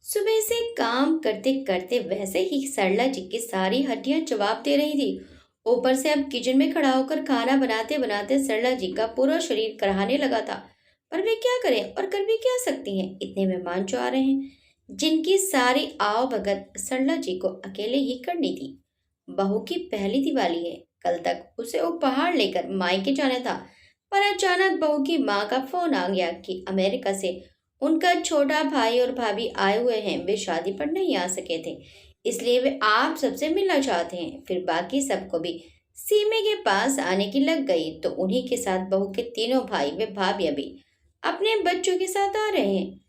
सुबह से काम करते करते वैसे ही सरला जी की सारी हड्डियां जवाब दे रही थी। ऊपर से अब किचन में खड़ा होकर खाना बनाते बनाते सरला जी का पूरा शरीर कराहने लगा था। पर वे क्या करें और कर भी क्या सकती हैं, इतने मेहमान जो आ रहे हैं जिनकी सारी आओ भगत सरला जी को अकेले ही करनी थी। बहू की पहली दिवाली है, कल तक उसे उपहार लेकर मायके जाना था। पर अचानक बहू की माँ का फोन आ गया कि अमेरिका से उनका छोटा भाई और भाभी आए हुए हैं, वे शादी पर नहीं आ सके थे, इसलिए वे आप सबसे मिलना चाहते हैं। फिर बाकी सबको भी सीमे के पास आने की लग गई, तो उन्हीं के साथ बहू के तीनों भाई वे भाभियां भी अपने बच्चों के साथ आ रहे हैं।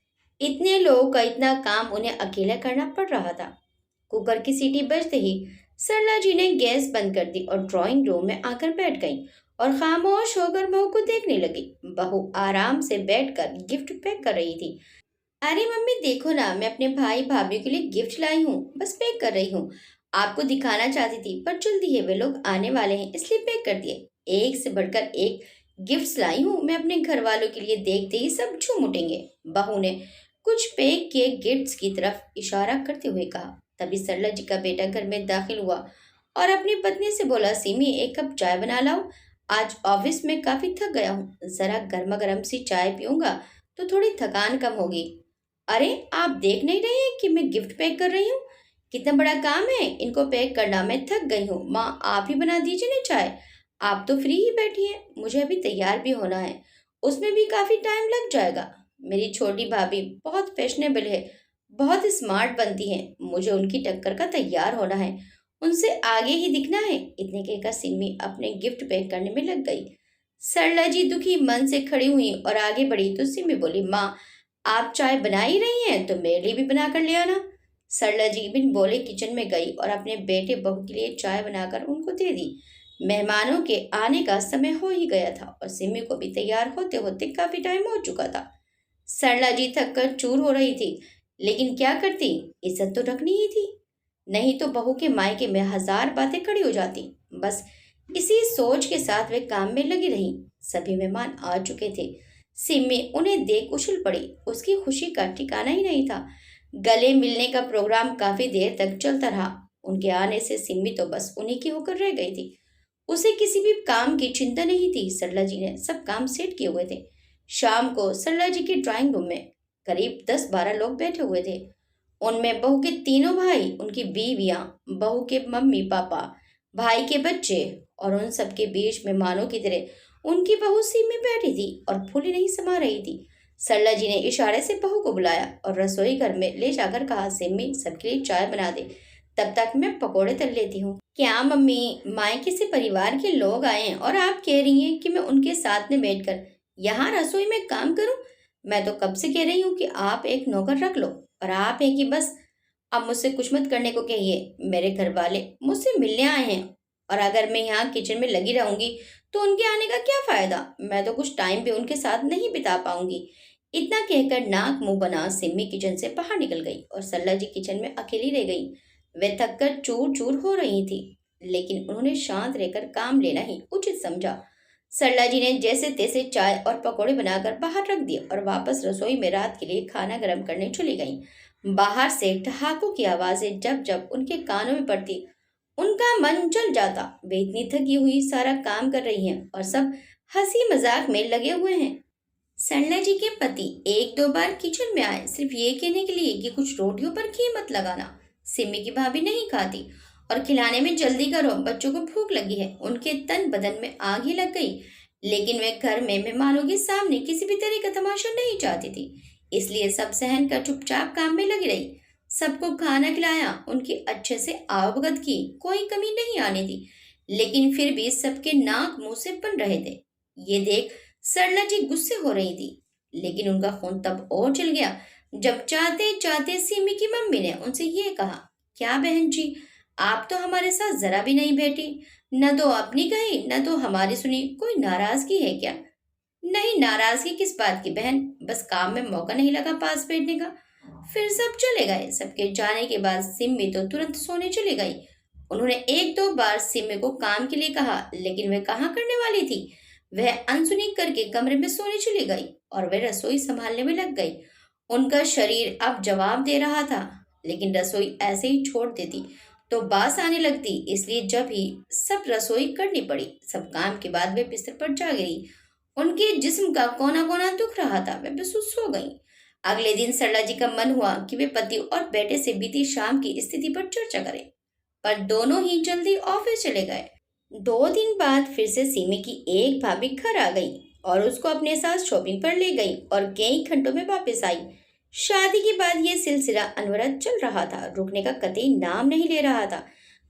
इतने लोगों का इतना काम उन्हें अकेला करना पड़ रहा था। कुकर की सीटी बजते ही सरला जी ने गैस बंद कर दी और ड्राइंग रूम में आकर बैठ गईं और खामोश होकर बहू को देखने लगी। बहू आराम से बैठकर गिफ्ट पैक कर रही थी। अरे मम्मी देखो ना, मैं अपने भाई भाभी के लिए गिफ्ट लाई हूँ, बस पैक कर रही हूँ। आपको दिखाना चाहती थी पर जल्दी है, वे लोग आने वाले हैं इसलिए पैक कर दिए। एक से बढ़कर एक गिफ्ट्स लाई हूँ मैं अपने घर वालों के लिए, देखते ही सब झूम उठेंगे। बहू ने कुछ पैक किए गिफ्ट्स की तरफ इशारा करते हुए कहा। तभी सरला जी का बेटा घर में दाखिल हुआ और अपनी पत्नी से बोला, सिमी एक कप चाय बना लाओ, आज ऑफिस में काफी थक गया हूँ, जरा गर्मा गर्म सी चाय पीऊंगा तो थोड़ी थकान कम होगी। अरे आप देख नहीं रहे हैं कि मैं गिफ्ट पैक कर रही हूँ? कितना बड़ा काम है इनको पैक करना, मैं थक गई हूँ। माँ आप ही बना दीजिए ना चाय, आप तो फ्री ही बैठी हैं, मुझे अभी तैयार भी होना है, उसमें भी काफी टाइम लग जाएगा। मेरी छोटी भाभी बहुत फैशनेबल है, बहुत स्मार्ट बनती है, मुझे उनकी टक्कर का तैयार होना है, उनसे आगे ही दिखना है। इतने कहकर सिमी अपने गिफ्ट पैक करने में लग गई। सरला जी दुखी मन से खड़ी हुई और आगे बढ़ी तो सिमी बोली, माँ आप चाय बना ही रही हैं तो मेरे लिए भी बना कर ले आना। सरला जी बिन बोले किचन में गई और अपने बेटे बहू के लिए चाय बनाकर उनको दे दी। मेहमानों के आने का समय हो ही गया था और सिमी को भी तैयार होते होते काफी टाइम हो चुका था। सरला जी थक कर चूर हो रही थी, लेकिन क्या करती, इज्जत तो रखनी ही थी, नहीं तो बहू के मायके में हजार बातें खड़ी हो जाती। बस इसी सोच के साथ वे काम में लगी रही। सभी मेहमान आ चुके थे। सिमी उन्हें देख उछल पड़ी, उसकी खुशी का ठिकाना ही नहीं था। गले मिलने का प्रोग्राम काफी देर तक चलता रहा। उनके आने से सिमी तो बस उन्हीं की होकर रह गई थी। उसे किसी भी काम की चिंता नहीं थी, सरला जी ने सब काम सेट किए हुए थे। शाम को सरला जी के ड्राइंग रूम में करीब 10-12 लोग बैठे हुए थे। उनमें बहू के तीनों भाई, उनकी बीवियां, बहू के मम्मी पापा, भाई के बच्चे, और उन सबके बीच मेहमानों की तरह उनकी बहू सीट में बैठी थी और फूली नहीं समा रही थी। सरला जी ने इशारे से बहू को बुलाया और रसोई घर में ले जाकर कहा, सिमी सबके लिए चाय बना दे, तब तक मैं पकोड़े तल लेती हूँ। क्या मम्मी, मायके से परिवार के लोग आए हैं और आप कह रही हैं कि मैं उनके साथ में बैठकर यहाँ रसोई में काम करूं? मैं तो कब से कह रही हूँ कि आप एक नौकर रख लो, और आप हैं कि बस अब मुझसे कुछ मत करने को कहिए। मेरे घर वाले मुझसे मिलने आए हैं और अगर मैं यहाँ किचन में लगी रहूंगी तो उनके आने का क्या फायदा, मैं तो कुछ टाइम भी उनके साथ नहीं बिता पाऊंगी। इतना कहकर नाक मुंह बना सिम्मी किचन से बाहर निकल गई और सरला जी किचन में अकेली रह गई। वे थककर चूर चूर हो रही थी, लेकिन उन्होंने शांत रहकर काम लेना ही उचित समझा। सरला जी ने जैसे तैसे चाय और पकौड़े बनाकर बाहर रख दिए और वापस रसोई में रात के लिए खाना गर्म करने चली गईं। बाहर से ठहाकों की आवाजें जब जब उनके कानों में पड़ती, उनका मन जल जाता। वे इतनी थकी हुई सारा काम कर रही हैं और सब हंसी मजाक में लगे हुए हैं। सरला जी के पति एक दो बार किचन में आए, सिर्फ ये कहने के लिए कि कुछ रोटियों पर घी मत लगाना, सिमी की भाभी नहीं खाती, और खिलाने में जल्दी करो, बच्चों को भूख लगी है। उनके तन बदन में आग ही लग गई, लेकिन वे घर में मेहमानों के सामने किसी भी तरह का तमाशा नहीं चाहती थी, इसलिए सब सहन कर चुपचाप काम में लगी रही। सबको खाना खिलाया, उनकी अच्छे से आवभगत की, कोई कमी नहीं आने दी, लेकिन फिर भी सबके नाक मुंह से बन रहे थे। ये देख सरला जी गुस्से हो रही थी, लेकिन उनका खून तब और चल गया जब चाहते चाहते सिमी की मम्मी ने उनसे ये कहा, क्या बहन जी, आप तो हमारे साथ जरा भी नहीं बैठी, न तो अपनी कही न तो हमारी सुनी, कोई नाराजगी है क्या? नहीं, नाराजगी किस बात की बहन, बस काम में मौका नहीं लगा पास बैठने का। फिर सब चले गए। सबके जाने के बाद सिमी तो तुरंत सोने चली गई। उन्होंने एक दो बार सिमी को काम के लिए कहा, लेकिन वह कहाँ करने वाली थी। वह अनसुनी करके कमरे में सोने चली गई और वह रसोई संभालने में लग गई। उनका शरीर अब जवाब दे रहा था, लेकिन रसोई ऐसे ही छोड़ देती तो बास आने लगती। इसलिए जब ही सब रसोई करनी पड़ी, सब काम के बाद वे बिस्तर पर जा गिरी। उनके जिस्म का कोना कोना दुख रहा था, वे बेसुध सो गईं। अगले दिन सरला जी का मन हुआ कि वे पति और बेटे से बीती शाम की स्थिति पर चर्चा करें, पर दोनों ही जल्दी ऑफिस चले गए। 2 दिन बाद फिर से सीमी की एक भाभी घर आ गई और उसको अपने साथ शॉपिंग पर ले गई और कई घंटों में वापस आई। शादी के बाद ये सिलसिला अनवरत चल रहा था, रुकने का कतई नाम नहीं ले रहा था।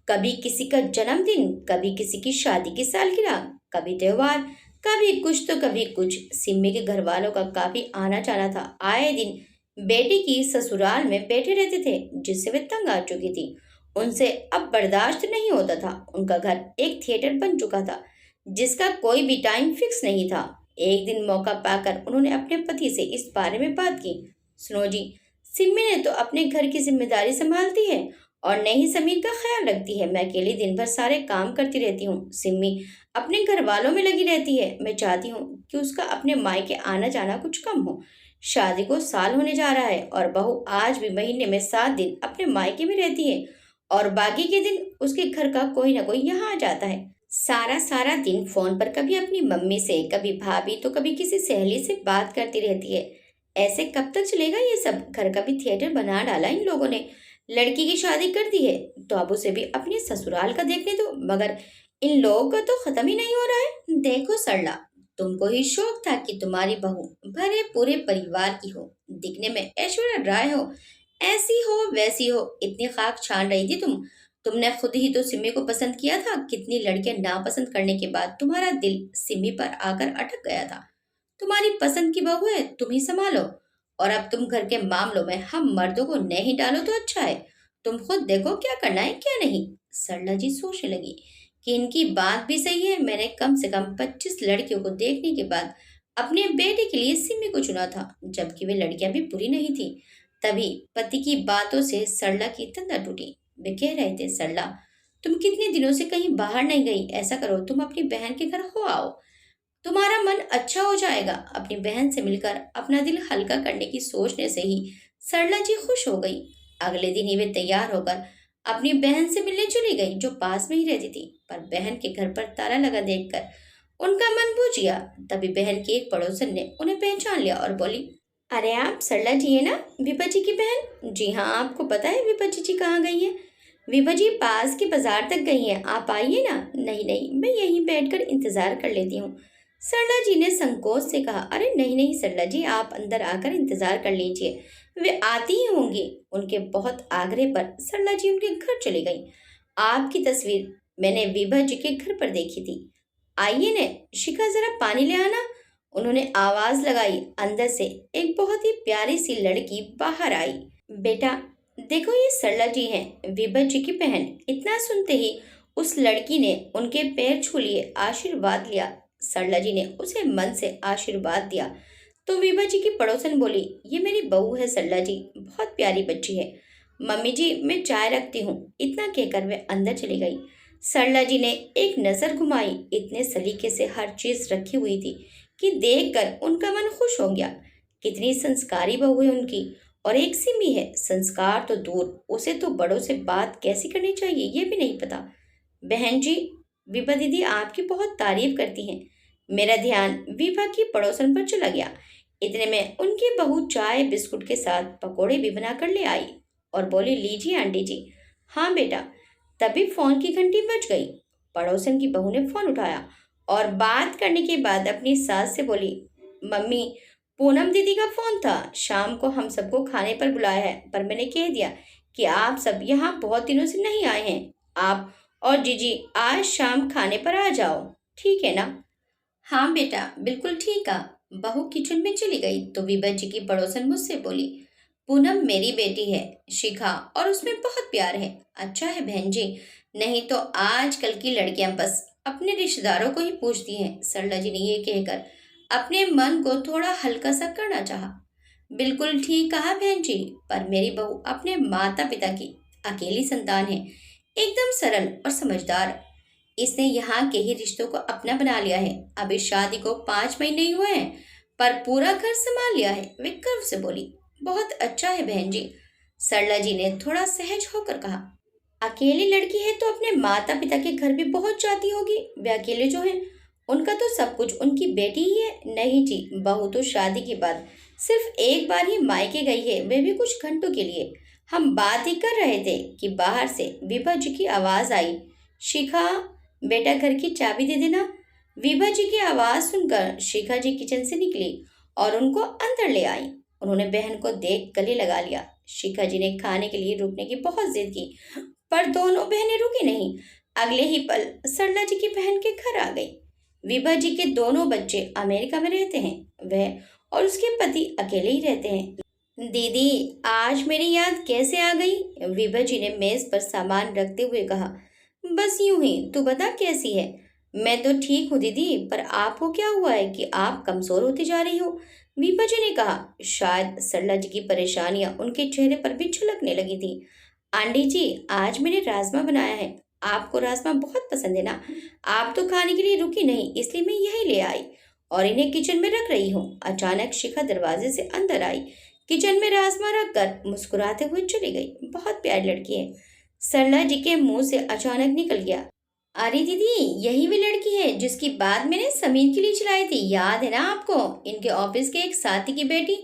कभी किसी का जन्मदिन, कभी किसी की शादी की सालगिरह, कभी त्योहार, कभी कुछ तो कभी कुछ। सिम्मी के घर वालों का काफी आना जाना था। आए दिन बेटी की ससुराल में बैठे रहते थे, जिससे वे तंग आ चुकी थी। उनसे अब बर्दाश्त नहीं होता था। उनका घर एक थिएटर बन चुका था, जिसका कोई भी टाइम फिक्स नहीं था। एक दिन मौका पाकर उन्होंने अपने पति से इस बारे में बात की। सुनो जी, सिम्मी ने तो अपने घर की जिम्मेदारी संभालती है और न ही समीर का ख्याल रखती है। मैं अकेली दिन भर सारे काम करती रहती हूँ। सिम्मी अपने घर वालों में लगी रहती है। मैं चाहती हूँ कि उसका अपने मायके आना जाना कुछ कम हो। शादी को साल होने जा रहा है और बहू आज भी महीने में 7 दिन अपने मायके में रहती है और बाकी के दिन उसके घर का कोई ना कोई यहाँ आ जाता है। सारा सारा दिन फोन पर कभी अपनी मम्मी से, कभी भाभी, तो कभी किसी सहेली से बात करती रहती है। ऐसे कब तक चलेगा ये सब? घर का भी थिएटर बना डाला इन लोगों ने। लड़की की शादी कर दी है तो अब उसे भी अपने ससुराल का देखने दो, मगर इन लोगों का तो खत्म ही नहीं हो रहा है। देखो सरला, तुमको ही शौक था कि तुम्हारी बहू भरे पूरे परिवार की हो, दिखने में ऐश्वर्या राय हो, ऐसी हो वैसी हो, इतनी खाक छान रही थी तुम। तुमने खुद ही तो सिमी को पसंद किया था। कितनी लड़कियां नापसंद करने के बाद तुम्हारा दिल सिमी पर आकर अटक गया था। तुम्हारी पसंद की बहू है, तुम ही संभालो। और अब तुम घर के मामलों में हम मर्दों को नहीं डालो तो अच्छा है। तुम खुद देखो क्या करना है क्या नहीं। सरला जी सोचने लगी कि इनकी बात भी सही है। मैंने कम से कम 25 लड़कियों को देखने के बाद अपने बेटे के लिए सिमी को चुना था, जबकि वे लड़कियां भी बुरी नहीं थी। तभी पति की बातों से सरला की तंद्रा टूटी। वे कह रहे थे, सरला, तुम कितने दिनों से कहीं बाहर नहीं गई। ऐसा करो, तुम अपनी बहन के घर हो आओ, तुम्हारा मन अच्छा हो जाएगा। अपनी बहन से मिलकर अपना दिल हल्का करने की सोचने से ही सरला जी खुश हो गई। अगले दिन ही वे तैयार होकर अपनी बहन से मिलने चली गई, जो पास में ही रहती थी। पर बहन के घर पर ताला लगा देखकर उनका मन बुझ गया। तभी बहन की एक पड़ोसन ने उन्हें पहचान लिया और बोली, अरे आप सरला जी है ना, विभा जी की बहन? जी हाँ, आपको पता है विभा जी कहाँ गई है? विभा जी पास के बाजार तक गई हैं, आप आइए ना। नहीं नहीं, मैं यहीं बैठकर इंतजार कर लेती हूँ, सरला जी ने संकोच से कहा। अरे नहीं नहीं सरला जी, आप अंदर आकर इंतजार कर लीजिए, वे आती ही होंगी। उनके बहुत आग्रह पर सरला जी उनके घर चली गई। आपकी तस्वीर मैंने विभा जी के घर पर देखी थी। आइए ने, शिखा जरा पानी ले आना। उन्होंने आवाज लगाई। अंदर से एक बहुत ही प्यारी सी लड़की बाहर आई। बेटा देखो, ये सरला जी हैं, विभा जी की बहन। इतना सुनते ही उस लड़की ने उनके पैर छू लिए, आशीर्वाद लिया। सरला जी ने उसे मन से आशीर्वाद दिया तो विभा जी की पड़ोसन बोली, ये मेरी बहू है सरला जी, बहुत प्यारी बच्ची है। मम्मी जी मैं चाय रखती हूँ। इतना कहकर वे अंदर चली गई। सरला जी ने एक नजर घुमाई। इतने सलीके से हर चीज रखी हुई थी कि देखकर उनका मन खुश हो गया। कितनी संस्कारी बहू है उनकी। और एक सिमी है, संस्कार तो दूर, उसे तो बड़ों से बात कैसी करनी चाहिए ये भी नहीं पता। बहन जी, विभा दीदी आपकी बहुत तारीफ करती हैं। मेरा ध्यान विभा की पड़ोसन पर चला गया। इतने में उनकी बहू चाय बिस्कुट के साथ पकोड़े भी बनाकर ले आई और बोली, लीजिए आंटी जी। हाँ बेटा। तभी फोन की घंटी बज गई। पड़ोसन की बहू ने फोन उठाया और बात करने के बाद अपनी सास से बोली, मम्मी, पूनम दीदी का फोन था, शाम को हम सबको खाने पर बुलाया है, पर मैंने कह दिया कि आप सब यहाँ बहुत दिनों से नहीं आए हैं। आप और जीजी आज शाम खाने पर आ जाओ, ठीक है ना? हाँ बेटा, बिल्कुल ठीक है। बहू किचन में चली गई तो विभा जी की पड़ोसन मुझसे बोली, पूनम मेरी बेटी है शिखा, और उसमें बहुत प्यार है। अच्छा है बहन जी, नहीं तो आजकल की लड़कियां बस अपने रिश्तेदारों को ही पूछती हैं। सरला जी ने ये कहकर अपने मन को थोड़ा हल्का सा करना चाहा। बिल्कुल ठीक कहा बहन जी, पर मेरी बहू अपने माता पिता की अकेली संतान है, एकदम सरल और समझदार। इसने यहाँ के ही रिश्तों को अपना बना लिया है। अभी शादी को 5 महीने ही हुए हैं, पर पूरा घर संभाल लिया है। वे गर्व से बोली। बहुत अच्छा है बहन जी। सरला जी ने थोड़ा सहज होकर कहा। अकेली लड़की है तो अपने माता पिता के घर भी पहुंच जाती होगी। वे अकेले जो हैं, उनका तो सब कुछ उनकी बेटी ही है। नहीं जी, बहू तो शादी के बाद सिर्फ एक बार ही मायके गई है, वे भी कुछ घंटों के लिए। हम बात ही कर रहे थे कि बाहर से विभा जी की आवाज आई। शिखा, बेटा घर की चाबी दे देना। विभा जी की आवाज सुनकर शिखा जी किचन से निकली और उनको अंदर ले आई। उन्होंने बहन को देख गले लगा लिया। शिखा जी ने खाने के लिए रुकने की बहुत जिद की, पर दोनों बहनें रुकी नहीं। अगले ही पल सरला जी की बहन के घर आ गई। विभा जी के दोनों बच्चे अमेरिका में रहते हैं। वह और उसके पति अकेले ही रहते हैं। दीदी, आज मेरी याद कैसे आ गई? विभा जी ने मेज पर सामान रखते हुए कहा। बस यूं ही। तू बता कैसी है? मैं तो ठीक हूँ दीदी, पर आपको क्या हुआ है कि आप कमजोर होती जा रही हो? विभा जी ने कहा। शायद सरला जी की परेशानियां उनके चेहरे पर भी झलकने लगी थी। आंटी जी, आज मैंने राजमा बनाया है। आपको राजमा बहुत पसंद है ना? आप तो खाने के लिए रुकी नहीं, इसलिए मैं यही ले आई और इन्हें किचन में रख रही हूँ। अचानक शिखा दरवाजे से अंदर आई। किचन में राजमा रखकर मुस्कुराते हुए चली गई। बहुत प्यारी लड़की है, सरला जी के मुंह से अचानक निकल गया। अरे दीदी, यही वे लड़की है जिसकी बात मैंने समीर के लिए चलाई थी, याद है ना आपको? इनके ऑफिस के एक साथी की बेटी।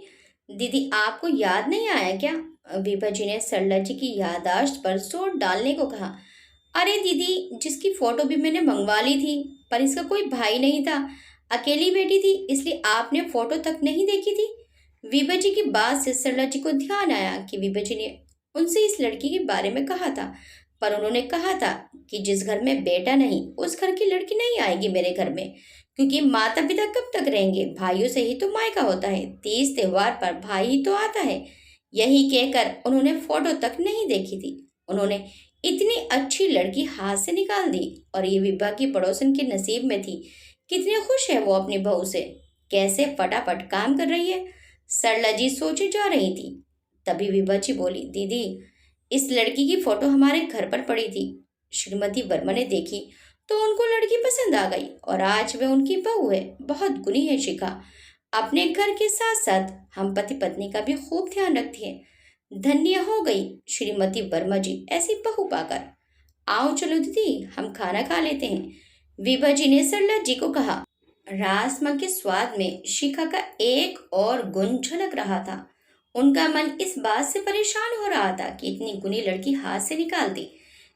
दीदी, आपको याद नहीं आया क्या? विभा जी ने सरला जी की याददाश्त पर जोर डालने को कहा। अरे दीदी, जिसकी फोटो भी मैंने मंगवा ली थी, पर इसका कोई भाई नहीं था। अकेली बेटी थी, इसलिए आपने फोटो तक नहीं देखी थी। विभा जी की बात से सरला जी को ध्यान आया कि विभा जी ने उनसे इस लड़की के बारे में कहा था, पर उन्होंने कहा था कि जिस घर में बेटा नहीं, उस घर की लड़की नहीं आएगी मेरे घर में, क्योंकि माता पिता कब तक रहेंगे? भाइयों से ही तो मायका होता है, तीज त्योहार पर भाई ही तो आता है। यही कहकर उन्होंने फोटो तक नहीं देखी थी। उन्होंने इतनी अच्छी लड़की हाथ से निकाल दी, और ये विभा की पड़ोसन के नसीब में थी। कितने खुश है वो अपनी बहू से, कैसे फटाफट काम कर रही है। सरला जी सोचे जा रही थी, तभी विभा जी बोली। दीदी, इस लड़की की फोटो हमारे घर पर पड़ी थी। श्रीमती वर्मा ने देखी तो उनको लड़की पसंद आ गई, और आज वे उनकी बहू है। बहुत गुणी है शिखा। अपने घर के साथ साथ हम पति पत्नी का भी खूब ध्यान रखती है। धन्य हो गई श्रीमती वर्मा जी ऐसी बहू पाकर। आओ चलो दीदी, हम खाना खा लेते हैं, विभा जी ने सरला जी को कहा। राजमा के स्वाद में शिखा का एक और गुण झलक रहा था। उनका मन इस बात से परेशान हो रहा था कि इतनी गुनी लड़की हाथ से निकाल दी।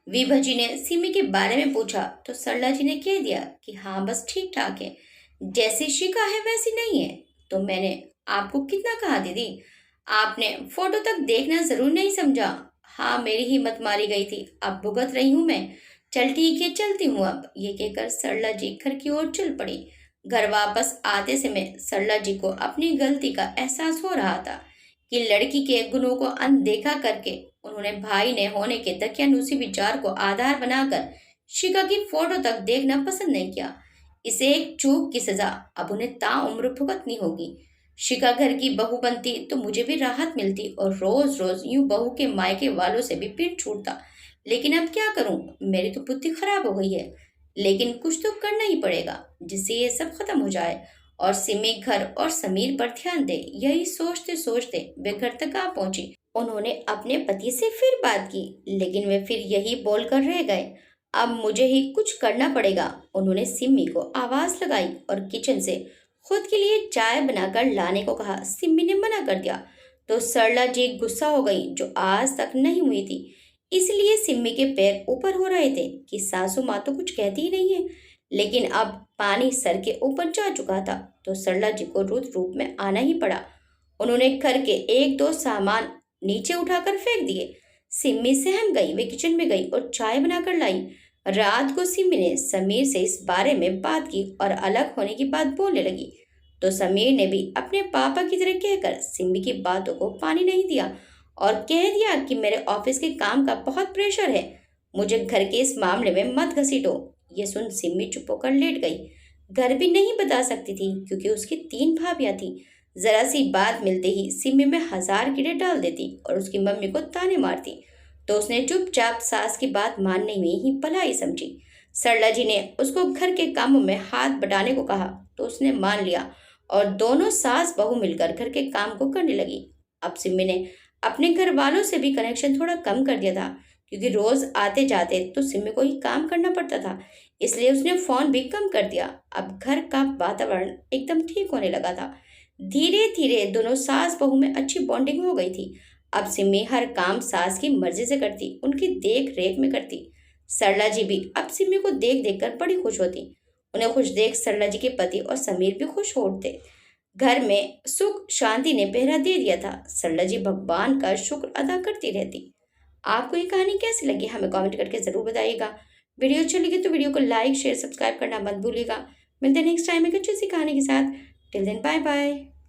विभा जी ने सिमी के बारे में पूछा तो सरला जी ने कह दिया कि हाँ, बस ठीक ठाक है, जैसी शिखा है वैसी नहीं है। तो मैंने आपको कितना कहा दीदी, आपने फोटो तक देखना जरूर नहीं समझा। हाँ, मेरी हिम्मत मारी गई थी, अब भुगत रही हूँ मैं। चल ठीक है, चलती हूँ अब, ये कहकर सरला जी घर की ओर चल पड़ी। घर वापस आते समय सरला जी को अपनी गलती का एहसास हो रहा था कि लड़की के गुणों को अनदेखा करके उन्होंने भाई ने होने के दकियानूसी विचार को आधार बनाकर शिखा की फोटो तक देखना पसंद नहीं किया। इसे एक चूक की सजा अब उन्हें ताउम्र भुगतनी होगी। शिखा घर की बहू बनती तो मुझे भी राहत मिलती और रोज रोज यूं बहू के मायके वालों से भी पीठ छूटता। लेकिन अब क्या करूं, मेरी तो बुद्धि खराब हो गई है। लेकिन कुछ तो करना ही पड़ेगा जिससे ये सब खत्म हो जाए और सिमी घर और समीर पर ध्यान दे। यही सोचते सोचते वे घर तक आ पहुंची। उन्होंने अपने पति से फिर बात की, लेकिन वे फिर यही बोलकर रह गए, अब मुझे ही कुछ करना पड़ेगा। उन्होंने सिमी को आवाज लगाई और किचन से खुद के लिए चाय बनाकर लाने को कहा। सिमी ने मना कर दिया तो सरला जी गुस्सा हो गई, जो आज तक नहीं हुई थी। इसलिए सिमी के पैर ऊपर हो रहे थे कि सासू माँ तो कुछ कहती ही नहीं है। लेकिन अब पानी सर के ऊपर जा चुका था तो सरला जी को रुद्र रूप में आना ही पड़ा। उन्होंने घर के एक दो सामान नीचे उठाकर फेंक दिए। सिमी सहम गई। वे किचन में गई और चाय बनाकर लाई। रात को सिमी ने समीर से इस बारे में बात की और अलग होने की बात बोलने लगी, तो समीर ने भी अपने पापा की तरह कहकर सिमी की बातों को पानी नहीं दिया और कह दिया कि मेरे ऑफिस के काम का बहुत प्रेशर है, मुझे घर के इस मामले में मत घसीटो। ये सुन सिमी चुप होकर लेट गई। घर भी नहीं बता सकती थी क्योंकि उसकी 3 भाभियां थी। जरा सी बात मिलते ही सिमी में 1000 कीड़े डाल देती और उसकी मम्मी को ताने मारती, तो उसने चुपचाप सास की बात मानने में ही भलाई समझी। सरला जी ने उसको घर के कामों में हाथ बटाने को कहा तो उसने मान लिया और दोनों सास बहू मिलकर घर के काम को करने लगी। अब सिमी ने अपने घर वालों से भी कनेक्शन थोड़ा कम कर दिया था, क्योंकि रोज आते जाते तो सिमी को ही काम करना पड़ता था। इसलिए उसने फोन भी कम कर दिया। अब घर का वातावरण एकदम ठीक होने लगा था। धीरे धीरे दोनों सास बहू में अच्छी बॉन्डिंग हो गई थी। अब सिमी हर काम सास की मर्जी से करती, उनकी देख रेख में करती। सरला जी भी अब सिमी को देख देख कर बड़ी खुश होती। उन्हें खुश देख सरला जी के पति और समीर भी खुश हो उठते। घर में सुख शांति ने पहरा दे दिया था। सरला जी भगवान का शुक्र अदा करती रहती। आपको ये कहानी कैसी लगी हमें कमेंट करके जरूर बताइएगा। वीडियो अच्छी लगी तो वीडियो को लाइक शेयर सब्सक्राइब करना मत भूलिएगा। मिलते हैं नेक्स्ट टाइम एक अच्छी सी कहानी के साथ। Till then bye bye.